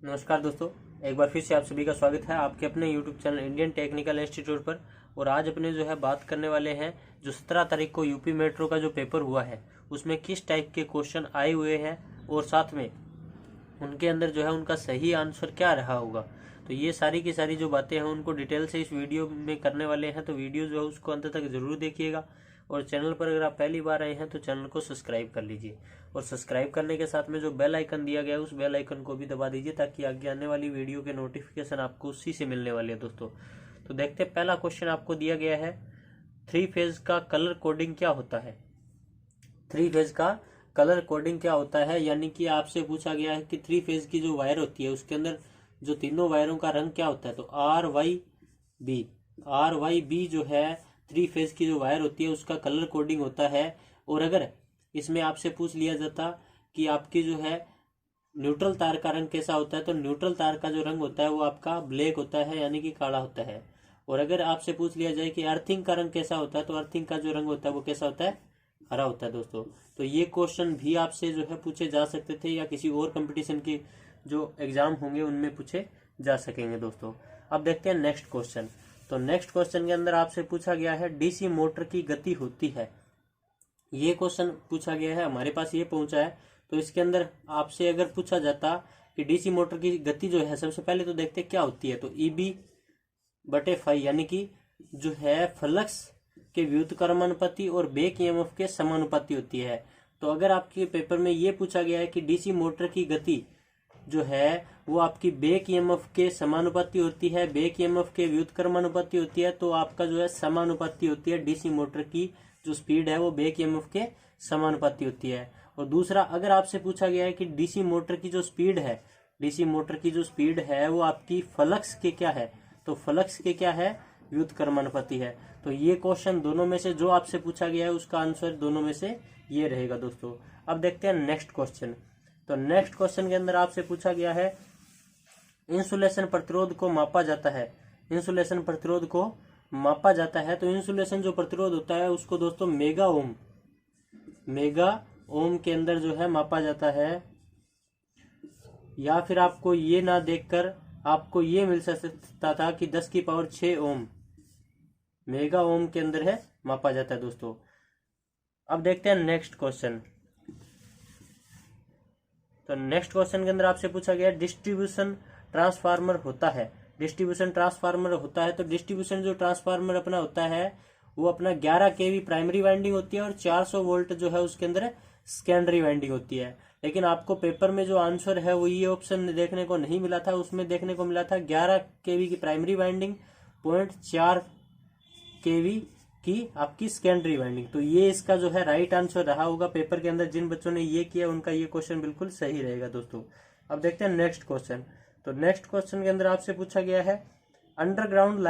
नमस्कार दोस्तों, एक बार फिर से आप सभी का स्वागत है आपके अपने YouTube channel Indian technical institute पर। और आज अपने जो है बात करने वाले हैं जो 17 तारीख को यूपी मेट्रो का जो पेपर हुआ है उसमें किस टाइप के क्वेश्चन आए हुए हैं और साथ में उनके अंदर जो है उनका सही आंसर क्या रहा होगा। तो ये सारी की सारी जो बातें हैं उनको डिटेल से इस वीडियो में करने वाले हैं, तो वीडियो जो है उसको अंत तक जरूर देखिएगा। और चैनल पर अगर आप पहली बार आए हैं तो चैनल को सब्सक्राइब कर लीजिए और सब्सक्राइब करने के साथ में जो बेल आइकन दिया गया है उस बेल आइकन को भी दबा दीजिए ताकि आगे आने वाली वीडियो के नोटिफिकेशन आपको उसी से मिलने वाले हैं दोस्तों। तो देखते हैं, पहला क्वेश्चन आपको दिया गया है, 3 फेज का कलर कोडिंग क्या होता है। 3 फेज का कलर कोडिंग क्या होता है, यानी कि आपसे पूछा गया है कि 3 फेज की जो वायर होती है उसके अंदर जो तीनों वायरों का रंग क्या होता है। तो RYB जो है 3 फेज की जो वायर होती है उसका कलर कोडिंग होता है। और अगर इसमें आपसे पूछ लिया जाता कि आपकी जो है न्यूट्रल तार का रंग कैसा होता है, तो न्यूट्रल तार का जो रंग होता है वो आपका ब्लैक होता है, यानी कि काला होता है। और अगर आपसे पूछ लिया जाए कि अर्थिंग का रंग कैसा होता है, तो अर्थिंग का जो रंग होता है वो कैसा होता है, हरा होता है दोस्तों। तो ये क्वेश्चन भी आपसे जो है पूछे जा सकते थे या किसी और कंपटीशन की जो एग्जाम होंगे उनमें पूछे जा सकेंगे दोस्तों। अब देखते हैं नेक्स्ट क्वेश्चन। तो नेक्स्ट क्वेश्चन के अंदर आपसे पूछा गया है डीसी मोटर की गति होती है। ये क्वेश्चन पूछा गया है, हमारे पास ये पहुंचा है। तो इसके अंदर आपसे अगर पूछा जाता कि डीसी मोटर की गति जो है, सबसे पहले तो देखते क्या होती है। तो EB/φ यानी कि जो है फ्लक्स के व्युत्क्रमानुपाती और बैक ईएमएफ के समानुपाती होती है। तो अगर आपके पेपर में ये पूछा गया है कि डीसी मोटर की गति जो है वो आपकी बैक ईएमएफ के समानुपाती होती है, बैक ईएमएफ के व्युत्क्रमानुपाती होती है, तो आपका जो है समानुपाती होती है। डीसी मोटर की जो स्पीड है वो बैक ईएमएफ के समानुपाती होती है। और दूसरा, अगर आपसे पूछा गया है कि डीसी मोटर की जो स्पीड है, डीसी मोटर की जो स्पीड है वो आपकी फ्लक्स के क्या है, तो फ्लक्स के क्या है, व्युत्क्रमानुपाती है। तो ये क्वेश्चन दोनों में से जो आपसे पूछा गया है उसका आंसर दोनों में से ये रहेगा दोस्तों। अब देखते हैं नेक्स्ट क्वेश्चन। तो नेक्स्ट क्वेश्चन के अंदर आपसे पूछा गया है इंसुलेशन प्रतिरोध को मापा जाता है। इंसुलेशन प्रतिरोध को मापा जाता है, तो इंसुलेशन जो प्रतिरोध होता है उसको दोस्तों मेगा ओम के अंदर जो है मापा जाता है। या फिर आपको ये ना देखकर आपको ये मिल सकता था कि 10⁶ ओम मेगा ओम के अंदर है मापा जाता है दोस्तों। अब देखते हैं नेक्स्ट क्वेश्चन। तो नेक्स्ट क्वेश्चन के अंदर आपसे पूछा गया डिस्ट्रीब्यूशन ट्रांसफार्मर होता है। डिस्ट्रीब्यूशन ट्रांसफार्मर होता है, तो डिस्ट्रीब्यूशन जो ट्रांसफार्मर अपना होता है वो अपना 11 kV प्राइमरी वाइंडिंग होती है और 400 वोल्ट जो है उसके अंदर सेकेंडरी वाइंडिंग होती है। लेकिन आपको पेपर में जो आंसर है वो ये ऑप्शन देखने को नहीं मिला था, उसमें देखने को मिला था 11 kV की प्राइमरी वाइंडिंग, 0.4 kV की आपकी सेकेंडरी वाइंडिंग। तो ये इसका जो है राइट आंसर रहा होगा पेपर के अंदर। जिन बच्चों ने ये किया उनका ये क्वेश्चन बिल्कुल सही रहेगा दोस्तों। अब देखते हैं नेक्स्ट क्वेश्चन। तो नेक्स्ट क्वेश्चन के अंदर आपसे पूछा गया है अंडरग्राउंड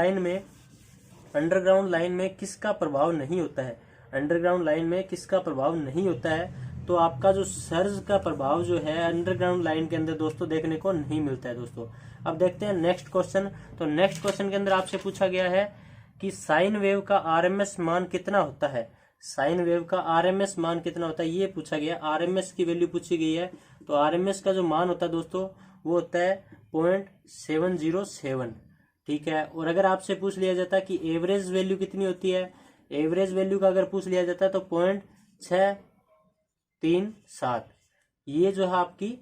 लाइन में किसका प्रभाव नहीं होता है। अंडरग्राउंड लाइन में किसका प्रभाव नहीं होता है, तो आपका जो सर्ज का प्रभाव जो है अंडरग्राउंड लाइन के अंदर दोस्तों देखने को नहीं मिलता है दोस्तों। अब देखते हैं नेक्स्ट क्वेश्चन। तो नेक्स्ट क्वेश्चन के अंदर आपसे पूछा गया है कि साइन वेव का आरएमएस मान कितना होता है। साइन वेव का आरएमएस मान कितना होता है ये पूछा गया, आरएमएस की वैल्यू पूछी गई है। तो आरएमएस का जो मान होता है दोस्तों वो होता है 0.707, ठीक है। और अगर आपसे पूछ लिया जाता है कि एवरेज वैल्यू कितनी होती है, एवरेज वैल्यू का अगर पूछ लिया जाता है तो 0.637, ये जो है आपकी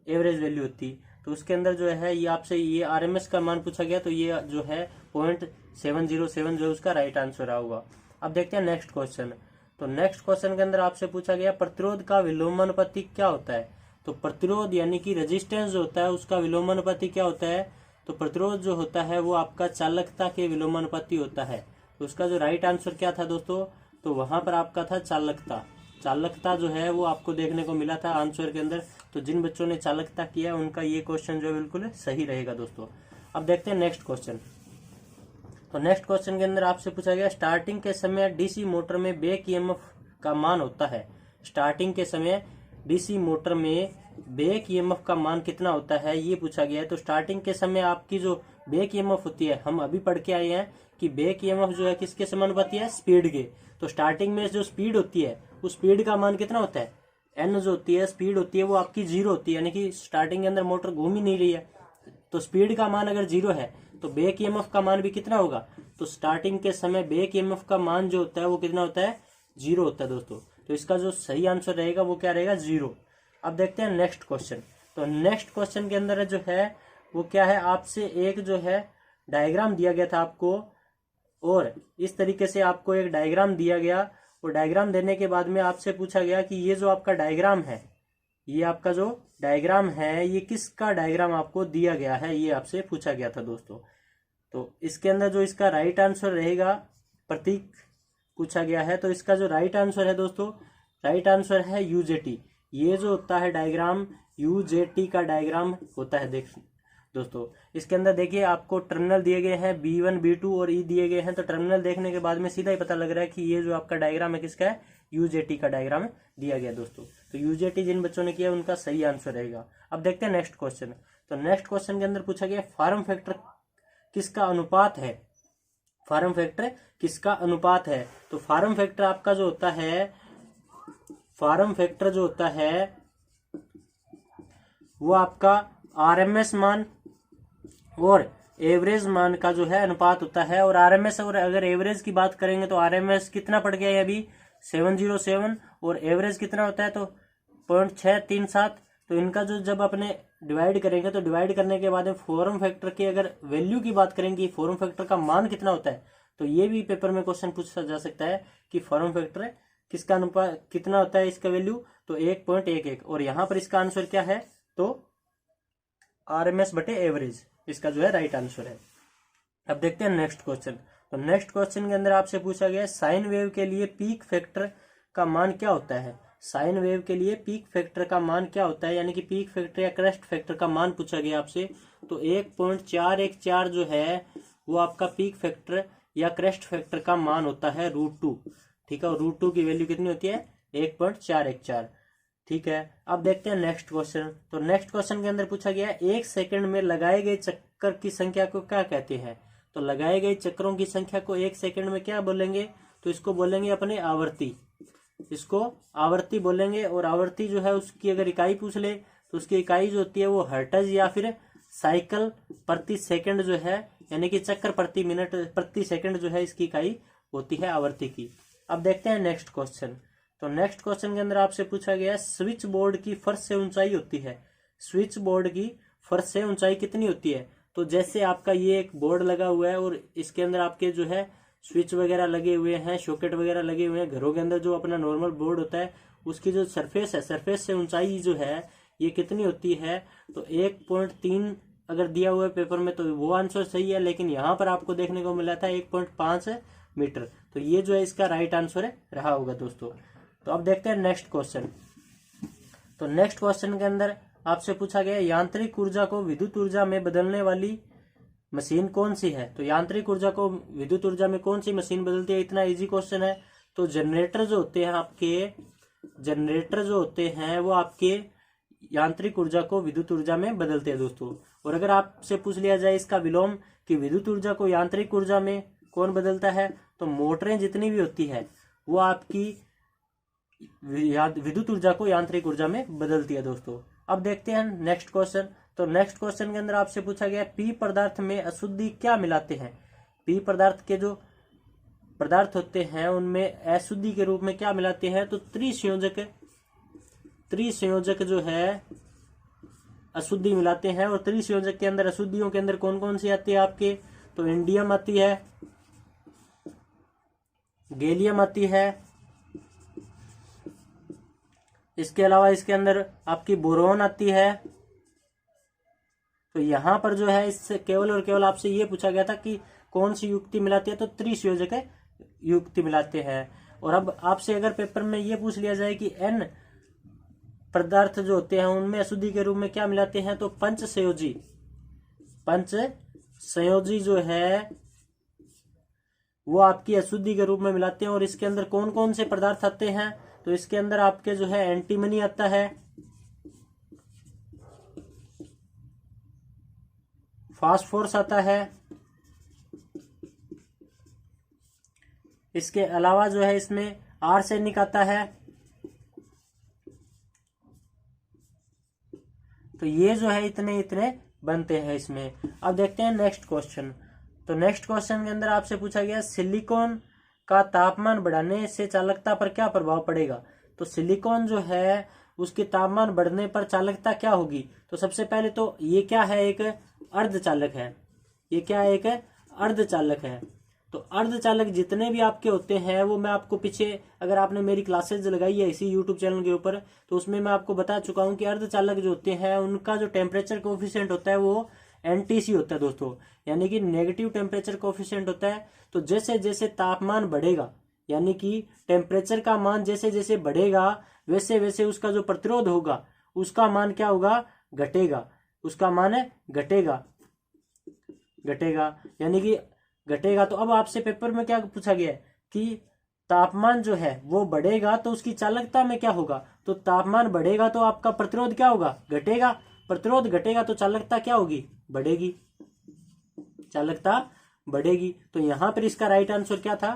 एवरेज वैल्यू होती। तो उसके अंदर जो है ये आपसे ये आरएमएस का मान पूछा गया, तो ये जो है 0.707 जो उसका राइट आंसर होगा। अब देखते हैं नेक्स्ट क्वेश्चन। तो नेक्स्ट क्वेश्चन के अंदर आपसे पूछा गया प्रतिरोध का विलोमानुपाती क्या होता है। तो प्रतिरोध यानी कि रेजिस्टेंस जो होता है उसका विलोमानुपाती क्या होता है, तो प्रतिरोध जो होता है वो आपका चालकता के विलोमानुपाती होता है। तो उसका जो राइट आंसर क्या था दोस्तों, तो वहां पर आपका था चालकता। चालकता जो है वो आपको देखने को मिला था आंसर के अंदर। तो जिन बच्चों ने चालकता किया उनका ये क्वेश्चन जो बिल्कुल सही रहेगा दोस्तों। अब देखते हैं नेक्स्ट क्वेश्चन। तो नेक्स्ट क्वेश्चन के अंदर आपसे पूछा गया स्टार्टिंग के समय डीसी मोटर में बैक ईएमएफ का मान होता है। स्टार्टिंग के समय डीसी मोटर में बैक ईएमएफ का मान कितना होता है ये पूछा गया है। तो स्टार्टिंग के समय आपकी जो बैक ईएमएफ होती है, हम अभी पढ़ के आए हैं कि बैक ईएमएफ जो है किसके समानुपाती है, स्पीड के। तो स्टार्टिंग में जो स्पीड होती है उस स्पीड का मान कितना होता है, एन जो होती है स्पीड होती है वो आपकी 0 होती है, यानी कि स्टार्टिंग के अंदर मोटर घूम ही नहीं रही है। तो स्पीड का मान अगर 0 है तो बैक ईएमएफ का मान भी कितना होगा, तो स्टार्टिंग के समय बैक ईएमएफ का मान जो होता है वो कितना होता है, 0 होता है दोस्तों। तो इसका जो सही आंसर रहेगा वो क्या रहेगा, 0। अब देखते हैं नेक्स्ट क्वेश्चन। तो नेक्स्ट क्वेश्चन के अंदर जो है वो क्या है, आपसे एक जो है डायग्राम दिया गया था आपको, और इस तरीके से आपको एक डायग्राम दिया गया, और डायग्राम देने के बाद में आपसे पूछा गया कि ये जो आपका डायग्राम है, ये आपका जो डायग्राम है ये किसका डायग्राम आपको दिया गया है, ये आपसे पूछा गया था दोस्तों। तो इसके अंदर जो इसका राइट आंसर रहेगा, प्रतीक पूछा गया है, तो इसका जो राइट आंसर है दोस्तों, राइट आंसर है यूजेटी। ये जो होता है डायग्राम, यूजेटी का डायग्राम होता है। देख दोस्तों, इसके अंदर देखिए आपको टर्मिनल दिए गए हैं B1 B2 और E दिए गए हैं। तो टर्मिनल देखने के बाद में सीधा ही पता लग रहा है कि ये जो आपका डायग्राम है किसका है, यूजेटी का डायग्राम दिया गया दोस्तों। तो यूजेटी जिन बच्चों ने किया उनका सही आंसर रहेगा। अब देखते हैं नेक्स्ट क्वेश्चन। तो नेक्स्ट क्वेश्चन के अंदर पूछा गया फॉर्म फैक्टर किसका अनुपात है, फॉर्म फैक्टर किसका अनुपात है। तो फॉर्म फैक्टर आपका जो होता है, फॉर्म फैक्टर जो होता है वो आपका आरएमएस मान और एवरेज मान का जो है अनुपात होता है। और आरएमएस और अगर एवरेज की बात करेंगे तो आरएमएस कितना पड़ गया है अभी 707, और एवरेज कितना होता है तो 0.637। तो इनका जो जब अपने डिवाइड करेंगे तो डिवाइड करने के बाद फॉर्म फैक्टर की अगर वैल्यू की बात करेंगे, फॉर्म फैक्टर का मान कितना होता है, तो ये भी पेपर में क्वेश्चन पूछा जा सकता है कि फॉर्म फैक्टर किसका अनुपात कितना होता है, इसका वैल्यू तो 1.11। और यहाँ पर इसका आंसर क्या है, तो आरएमएस बटे एवरेज, इसका जो है राइट आंसर है। अब देखते हैं नेक्स्ट क्वेश्चन। तो नेक्स्ट क्वेश्चन के अंदर आपसे पूछा गया साइन वेव के लिए पीक फैक्टर का मान क्या होता है। साइन वेव के लिए पीक फैक्टर का मान क्या होता है, यानी कि पीक फैक्टर या क्रेस्ट फैक्टर का मान पूछा गया आपसे। तो 1.414 जो है वो आपका पीक फैक्टर या क्रेस्ट फैक्टर का मान होता है √2। ठीक है, और √2 की वैल्यू कितनी होती है, 1.414। ठीक है, अब देखते हैं नेक्स्ट क्वेश्चन। तो नेक्स्ट क्वेश्चन के अंदर पूछा गया 1 सेकंड में लगाए गए चक्कर की संख्या को क्या कहते हैं। तो लगाए गए चक्रों की संख्या को 1 सेकंड में क्या बोलेंगे, तो इसको बोलेंगे अपने आवर्ती, इसको आवर्ती बोलेंगे। और आवर्ती जो है उसकी अगर इकाई पूछ ले तो उसकी इकाई जो होती है वो हर्ट्ज या फिर साइकिल प्रति सेकंड जो है, यानी कि चक्कर प्रति मिनट प्रति सेकंड जो है इसकी इकाई होती है आवर्ती की। अब देखते हैं नेक्स्ट क्वेश्चन। तो नेक्स्ट क्वेश्चन के अंदर आपसे पूछा गया है स्विच बोर्ड की फर्श से ऊंचाई होती है, स्विच बोर्ड की फर्श से ऊंचाई कितनी होती है। तो जैसे आपका ये एक बोर्ड लगा हुआ है और इसके अंदर आपके जो है स्विच वगैरह लगे हुए हैं, सॉकेट वगैरह लगे हुए हैं, घरों के अंदर जो अपना नॉर्मल बोर्ड होता है उसकी जो सरफेस है, सरफेस से ऊंचाई जो है ये कितनी होती है, तो 1.3 अगर दिया हुआ है पेपर में तो वो आंसर सही है, लेकिन यहाँ पर आपको देखने को मिला था 1.5 मीटर। तो ये जो है इसका राइट आंसर रहा होगा दोस्तों। तो अब देखते हैं नेक्स्ट क्वेश्चन। तो नेक्स्ट क्वेश्चन के अंदर आपसे पूछा गया यांत्रिक ऊर्जा को विद्युत ऊर्जा में बदलने वाली मशीन कौन सी है। तो यांत्रिक ऊर्जा को विद्युत ऊर्जा में कौन सी मशीन बदलती है, इतना इजी क्वेश्चन है। तो जनरेटर जो होते हैं आपके, जनरेटर जो होते हैं वो आपके यांत्रिक ऊर्जा को विद्युत ऊर्जा में बदलते हैं दोस्तों। और अगर आपसे पूछ लिया जाए इसका विलोम कि विद्युत ऊर्जा को यांत्रिक ऊर्जा में कौन बदलता है, तो मोटरें जितनी भी होती है वो आपकी विद्युत ऊर्जा को यांत्रिक ऊर्जा में बदलती है दोस्तों। अब देखते हैं नेक्स्ट क्वेश्चन। तो नेक्स्ट क्वेश्चन के अंदर आपसे पूछा गया पी पदार्थ में अशुद्धि क्या मिलाते हैं। पी पदार्थ के जो पदार्थ होते हैं उनमें अशुद्धि के रूप में क्या मिलाते हैं, तो त्रिसंयोजक, त्रिसंयोजक जो है अशुद्धि मिलाते हैं। और त्रिसंयोजक के अंदर अशुद्धियों के अंदर कौन कौन सी आती है आपके, तो इंडियम आती है, गैलियम आती है, इसके अलावा इसके अंदर आपकी बोरोन आती है। तो यहां पर जो है इससे केवल और केवल आपसे ये पूछा गया था कि कौन सी युक्ति मिलाती है, तो त्रिसंयोजक युक्ति मिलाते हैं। और अब आपसे अगर पेपर में ये पूछ लिया जाए कि एन पदार्थ जो होते हैं उनमें अशुद्धि के रूप में क्या मिलाते हैं, तो पंचसंयोजी, पंचसंयोजी जो है वो आपकी अशुद्धि के रूप में मिलाते हैं। और इसके अंदर कौन कौन से पदार्थ आते हैं, तो इसके अंदर आपके जो है एंटीमनी आता है, फास्फोरस आता है, इसके अलावा जो है इसमें आर्सेनिक आता है। तो ये जो है इतने बनते हैं इसमें। अब देखते हैं नेक्स्ट क्वेश्चन। तो नेक्स्ट क्वेश्चन के अंदर आपसे पूछा गया सिलिकॉन का तापमान बढ़ाने से चालकता पर क्या प्रभाव पड़ेगा। तो सिलिकॉन जो है उसके तापमान बढ़ने पर चालकता क्या होगी। तो सबसे पहले तो ये क्या है, एक अर्धचालक है। ये क्या है, एक अर्धचालक है। तो अर्धचालक जितने भी आपके होते हैं वो मैं आपको पीछे, अगर आपने मेरी क्लासेज लगाई है इसी यूट्यूब चैनल के ऊपर, तो उसमें मैं आपको बता चुका हूं कि अर्धचालक जो होते हैं उनका जो टेम्परेचर कोफिशिएंट होता है वो एनटीसी होता है दोस्तों, यानी कि नेगेटिव टेम्परेचर कोफिशिएंट होता है। तो जैसे जैसे तापमान बढ़ेगा, यानी कि टेम्परेचर का मान जैसे जैसे बढ़ेगा, वैसे वैसे उसका जो प्रतिरोध होगा उसका मान क्या होगा, घटेगा। उसका मान घटेगा, यानी कि घटेगा। तो अब आपसे पेपर में क्या पूछा गया है कि तापमान जो है वो बढ़ेगा तो उसकी चालकता में क्या होगा। तो तापमान बढ़ेगा तो आपका प्रतिरोध क्या होगा, घटेगा। प्रतिरोध घटेगा तो चालकता क्या होगी, बढ़ेगी। चालकता बढ़ेगी। तो यहां पर इसका राइट आंसर क्या था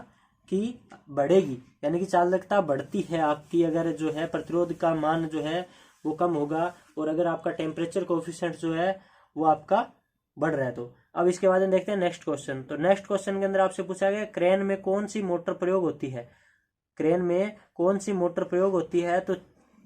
कि बढ़ेगी, यानी कि चालकता बढ़ती है आपकी अगर जो है प्रतिरोध का मान जो है वो कम होगा, और अगर आपका टेम्परेचर कोफिशिएंट जो है वो आपका बढ़ रहा है। तो अब इसके बाद में देखते हैं नेक्स्ट क्वेश्चन। तो नेक्स्ट क्वेश्चन के अंदर आपसे पूछा गया क्रेन में कौन सी मोटर प्रयोग होती है। क्रेन में कौन सी मोटर प्रयोग होती है। तो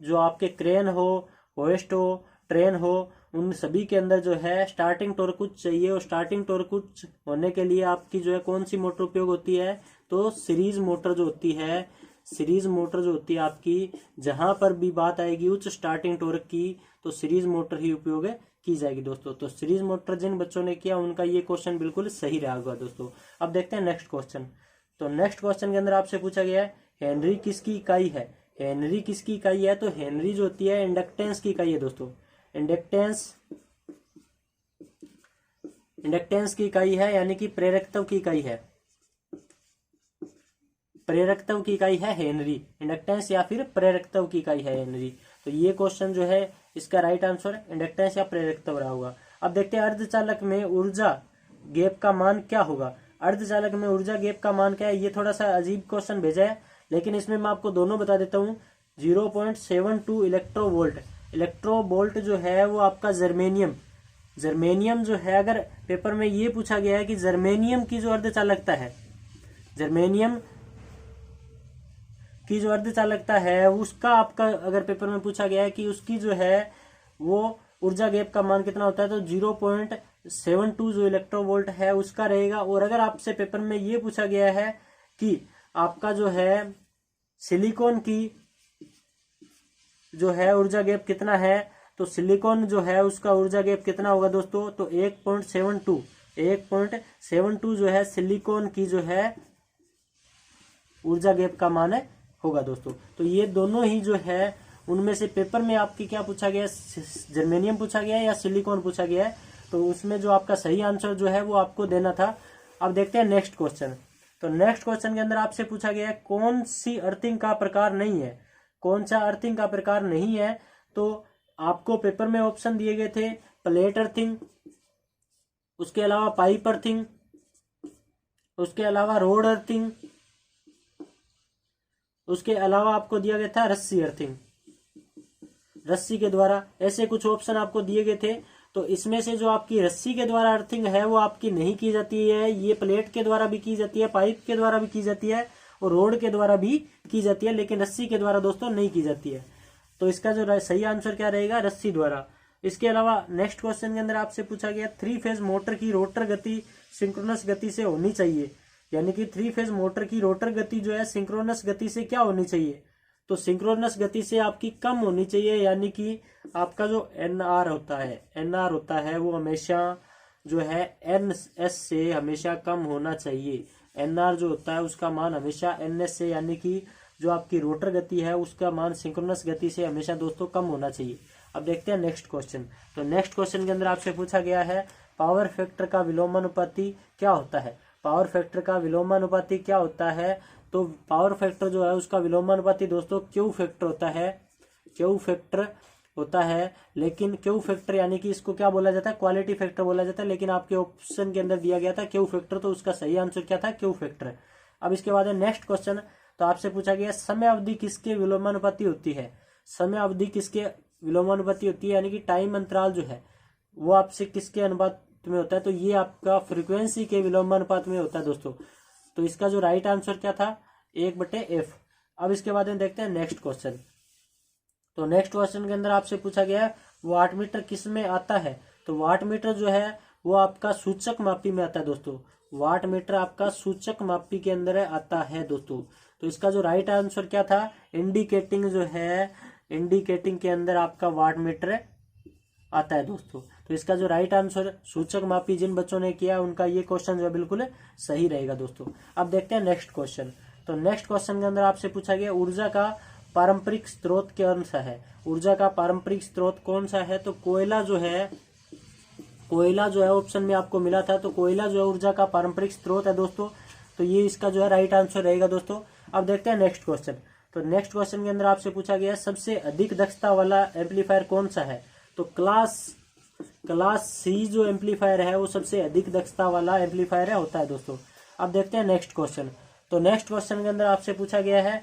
जो आपके क्रेन हो, होइस्ट हो, ट्रेन हो, उन सभी के अंदर जो है स्टार्टिंग टॉर्क उच्च चाहिए, और स्टार्टिंग टॉर्क उच्च होने के लिए आपकी जो है कौन सी मोटर उपयोग होती है। तो सीरीज मोटर जो होती है, सीरीज मोटर जो होती है आपकी, जहां पर भी बात आएगी उच्च स्टार्टिंग टॉर्क की, तो सीरीज मोटर ही उपयोग की जाएगी दोस्तों। तो सीरीज मोटर जिन बच्चों ने किया उनका ये क्वेश्चन बिल्कुल सही रहा होगा दोस्तों। अब देखते हैं नेक्स्ट क्वेश्चन। तो नेक्स्ट क्वेश्चन के अंदर आपसे पूछा गया है हेनरी किसकी इकाई है। हेनरी किसकी इकाई है। तो हेनरी जो होती है इंडक्टेंस की इकाई है दोस्तों। इंडक्टेंस की इकाई है, यानी कि प्रेरकत्व की इकाई है। प्रेरकत्व की इकाई है हेनरी। इंडक्टेंस या फिर प्रेरकत्व की इकाई है हेनरी। तो ये क्वेश्चन जो है इसका राइट आंसर इंडक्टेंस या प्रेरकत्व रहा होगा। अब देखते हैं अर्धचालक में ऊर्जा गैप का मान क्या होगा। अर्धचालक में ऊर्जा गैप का मान क्या है। ये थोड़ा सा अजीब क्वेश्चन भेजा है, लेकिन इसमें मैं आपको दोनों बता देता हूँ। 0.72 इलेक्ट्रोवोल्ट। इलेक्ट्रोवोल्ट जो है वो आपका जर्मेनियम जो है, अगर पेपर में ये पूछा गया है कि जर्मेनियम की जो अर्धचालकता है, जर्मेनियम की जो अर्धचालकता है उसका आपका अगर पेपर में पूछा गया है कि उसकी जो है वो ऊर्जा गैप का मान कितना होता है, तो 0.72 जो इलेक्ट्रोवोल्ट है उसका रहेगा। और अगर आपसे पेपर में ये पूछा गया है कि आपका जो है सिलिकॉन की जो है ऊर्जा गैप कितना है, तो सिलिकॉन जो है उसका ऊर्जा गैप कितना होगा दोस्तों, तो 1.72 जो है सिलिकॉन की जो है ऊर्जा गैप का मान होगा दोस्तों। तो ये दोनों ही जो है उनमें से पेपर में आपकी क्या पूछा गया, जर्मेनियम पूछा गया है या सिलिकॉन पूछा गया है, तो उसमें जो आपका सही आंसर जो है वो आपको देना था। अब देखते हैं नेक्स्ट क्वेश्चन। तो नेक्स्ट क्वेश्चन के अंदर आपसे पूछा गया है कौन सी अर्थिंग का प्रकार नहीं है। कौन सा अर्थिंग का प्रकार नहीं है। तो आपको पेपर में ऑप्शन दिए गए थे प्लेट अर्थिंग, उसके अलावा पाइप अर्थिंग, उसके अलावा रोड अर्थिंग, उसके अलावा आपको दिया गया था रस्सी अर्थिंग, रस्सी के द्वारा। ऐसे कुछ ऑप्शन आपको दिए गए थे। तो इसमें से जो आपकी रस्सी के द्वारा अर्थिंग है वो आपकी नहीं की जाती है। ये प्लेट के द्वारा भी की जाती है, पाइप के द्वारा भी की जाती है, और रोड के द्वारा भी की जाती है, लेकिन रस्सी के द्वारा दोस्तों नहीं की जाती है। तो इसका जो सही आंसर क्या रहेगा, रस्सी द्वारा। इसके अलावा नेक्स्ट क्वेश्चन के अंदर आपसे पूछा गया 3 फेज मोटर की रोटर गति सिंक्रोनस गति से होनी चाहिए। यानी कि 3 फेज मोटर की रोटर गति जो है सिंक्रोनस गति से क्या होनी चाहिए, तो सिंक्रोनस गति से आपकी कम होनी चाहिए। यानी कि आपका जो एनआर होता है वो हमेशा जो है एनएस से हमेशा कम होना चाहिए। एनआर जो होता है उसका मान हमेशा एनएस से, यानी कि जो आपकी रोटर गति है उसका मान सिंक्रोनस गति से हमेशा दोस्तों कम होना चाहिए। अब देखते हैं नेक्स्ट क्वेश्चन। तो नेक्स्ट क्वेश्चन के अंदर आपसे पूछा गया है पावर फैक्टर का विलोमानुपाती क्या होता है। पावर फैक्टर का विलोमानुपाती क्या होता है। तो पावर फैक्टर जो है उसका विलोमानुपाती दोस्तों क्यू फैक्टर होता है। लेकिन क्यू फैक्टर यानी कि इसको क्या बोला जाता है, क्वालिटी फैक्टर बोला जाता है, लेकिन आपके ऑप्शन के अंदर दिया गया था क्यू फैक्टर, तो उसका सही आंसर क्या था, क्यू फैक्टर। अब इसके बाद है नेक्स्ट क्वेश्चन। तो आपसे पूछा गया समय अवधि किसके विलोमानुपाती होती है। समय अवधि किसके विलोमानुपाती होती है, यानी कि टाइम अंतराल जो है वो आपसे किसके अनुपात में होता है, तो ये आपका फ्रीक्वेंसी के विलोमानुपात में होता है दोस्तों। तो इसका जो राइट आंसर क्या था, 1/f। अब इसके बाद में देखते हैं नेक्स्ट क्वेश्चन। तो नेक्स्ट क्वेश्चन के अंदर आपसे पूछा गया है वाट मीटर किस में आता है, तो वाट मीटर जो है वो आपका सूचक मापी में आता है दोस्तों। वाट मीटर आपका सूचक मापी के अंदर आता है दोस्तों। तो इसका जो राइट आंसर क्या था, इंडिकेटिंग जो है, इंडिकेटिंग के अंदर आपका वाट मीटर आता है दोस्तों। तो इसका जो राइट आंसर सूचक मापी जिन बच्चों ने किया उनका ये क्वेश्चन जो है बिल्कुल सही रहेगा दोस्तों। अब देखते हैं नेक्स्ट क्वेश्चन। तो नेक्स्ट क्वेश्चन के अंदर आपसे पूछा गया ऊर्जा का पारंपरिक स्रोत कौन सा है। ऊर्जा का पारंपरिक स्रोत कौन सा है, तो कोयला जो है, कोयला जो है ऑप्शन में आपको मिला था, तो कोयला जो है ऊर्जा का पारंपरिक स्रोत है दोस्तों। तो ये इसका जो है राइट आंसर रहेगा दोस्तों। अब देखते हैं नेक्स्ट क्वेश्चन। तो नेक्स्ट क्वेश्चन के अंदर आपसे पूछा गया सबसे अधिक दक्षता वाला एम्पलीफायर कौन सा है, तो क्लास सी जो एम्पलीफायर है वो सबसे अधिक दक्षता वाला एम्पलीफायर है होता है दोस्तों। अब देखते हैं नेक्स्ट क्वेश्चन। तो नेक्स्ट क्वेश्चन के अंदर आपसे पूछा गया है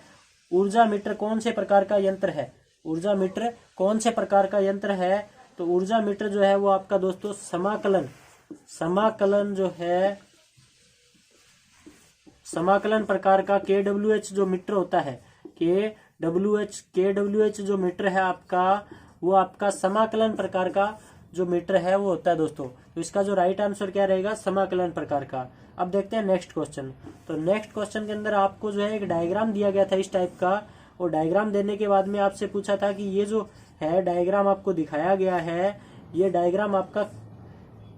ऊर्जा मीटर कौन से प्रकार का यंत्र है। ऊर्जा मीटर कौन से प्रकार का यंत्र है, तो ऊर्जा मीटर जो है वो आपका दोस्तों समाकलन जो है, समाकलन प्रकार का KWH जो मीटर होता है, KWH जो मीटर है आपका, वो आपका समाकलन प्रकार का जो मीटर है वो होता है दोस्तों। तो इसका जो राइट आंसर क्या रहेगा, समाकलन प्रकार का। अब देखते हैं नेक्स्ट क्वेश्चन। तो नेक्स्ट क्वेश्चन के अंदर आपको जो है एक डायग्राम दिया गया था इस टाइप का, और डायग्राम देने के बाद में आपसे पूछा था कि ये जो है डायग्राम आपको दिखाया गया है, ये डायग्राम आपका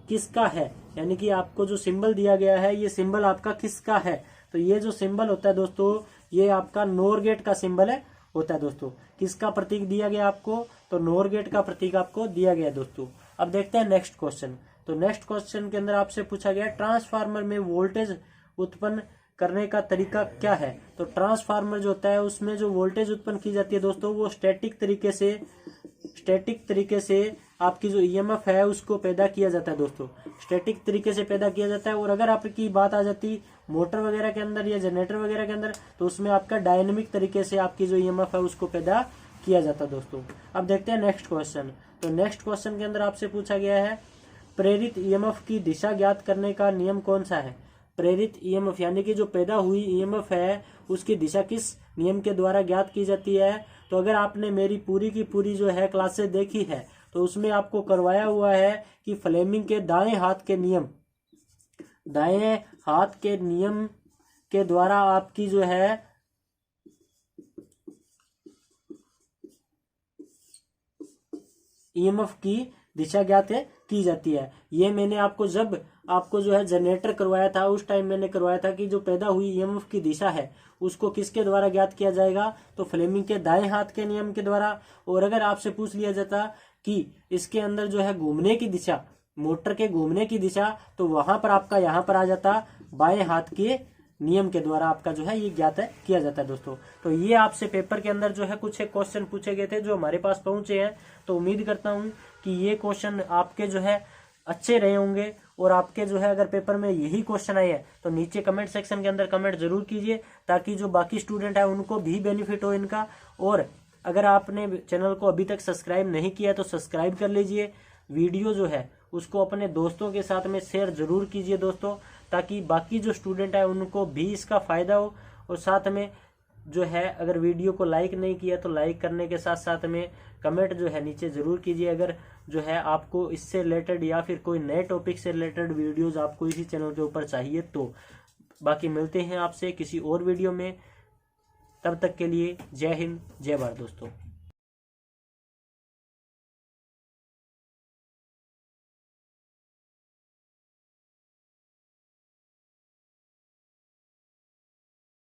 किसका है, यानी कि आपको जो सिंबल दिया गया है ये सिंबल आपका किसका है। तो ये जो सिंबल होता है दोस्तों ये आपका नोर गेट का सिंबल है होता है दोस्तों। किसका प्रतीक दिया गया आपको, तो नोर गेट का प्रतीक आपको दिया गया दोस्तों। अब देखते हैं नेक्स्ट क्वेश्चन। तो नेक्स्ट क्वेश्चन के अंदर आपसे पूछा गया ट्रांसफार्मर में वोल्टेज उत्पन्न करने का तरीका क्या है। तो ट्रांसफार्मर जो होता है उसमें जो वोल्टेज उत्पन्न की जाती है दोस्तों वो स्टैटिक तरीके से आपकी जो ईएमएफ है उसको पैदा किया जाता है दोस्तों। स्टैटिक तरीके से पैदा किया जाता है। और अगर आपकी बात आ जाती मोटर वगैरह के अंदर या जनरेटर वगैरह के अंदर, तो उसमें आपका डायनेमिक तरीके से आपकी जो ईएमएफ है उसको पैदा किया जाता है दोस्तों। अब देखते हैं नेक्स्ट क्वेश्चन। तो नेक्स्ट क्वेश्चन के अंदर आपसे पूछा गया है प्रेरित ईएमएफ की दिशा ज्ञात करने का नियम कौन सा है। प्रेरित ईएमएफ यानी कि जो पैदा हुई ईएमएफ है उसकी दिशा किस नियम के द्वारा ज्ञात की जाती है। तो अगर आपने मेरी पूरी की पूरी जो है क्लासेस देखी है तो उसमें आपको करवाया हुआ है कि फ्लेमिंग के दाएं हाथ के नियम के द्वारा आपकी जो है ईएमएफ की दिशा ज्ञात की जाती है। ये मैंने आपको जब आपको जो है जनरेटर करवाया था उस टाइम मैंने करवाया था कि जो पैदा हुई ईएमएफ की दिशा है उसको किसके द्वारा ज्ञात किया जाएगा, तो फ्लेमिंग के दाएं हाथ के नियम के द्वारा। और अगर आपसे पूछ लिया जाता कि इसके अंदर जो है घूमने की दिशा, मोटर के घूमने की दिशा, तो वहां पर आपका यहाँ पर आ जाता बाएं हाथ के नियम के द्वारा आपका जो है ये ज्ञात किया जाता है दोस्तों। तो ये आपसे पेपर के अंदर जो है कुछ एक क्वेश्चन पूछे गए थे जो हमारे पास पहुंचे हैं। तो उम्मीद करता हूं कि ये क्वेश्चन आपके जो है अच्छे रहे होंगे। और आपके जो है अगर पेपर में यही क्वेश्चन आए हैं तो नीचे कमेंट सेक्शन के अंदर कमेंट जरूर कीजिए, ताकि जो बाकी स्टूडेंट है उनको भी बेनिफिट हो इनका। और अगर आपने चैनल को अभी तक सब्सक्राइब नहीं किया तो सब्सक्राइब कर लीजिए। वीडियो जो है उसको अपने दोस्तों के साथ में शेयर जरूर कीजिए दोस्तों, ताकि बाकी जो स्टूडेंट है उनको भी इसका फायदा हो। और साथ में जो है अगर वीडियो को लाइक नहीं किया तो लाइक करने के साथ साथ में कमेंट जो है नीचे जरूर कीजिए। अगर जो है आपको इससे रिलेटेड या फिर कोई नए टॉपिक से रिलेटेड वीडियोस आपको इसी चैनल के ऊपर चाहिए तो। बाकी मिलते हैं आपसे किसी और वीडियो में, तब तक के लिए जय हिंद जय भारत दोस्तों।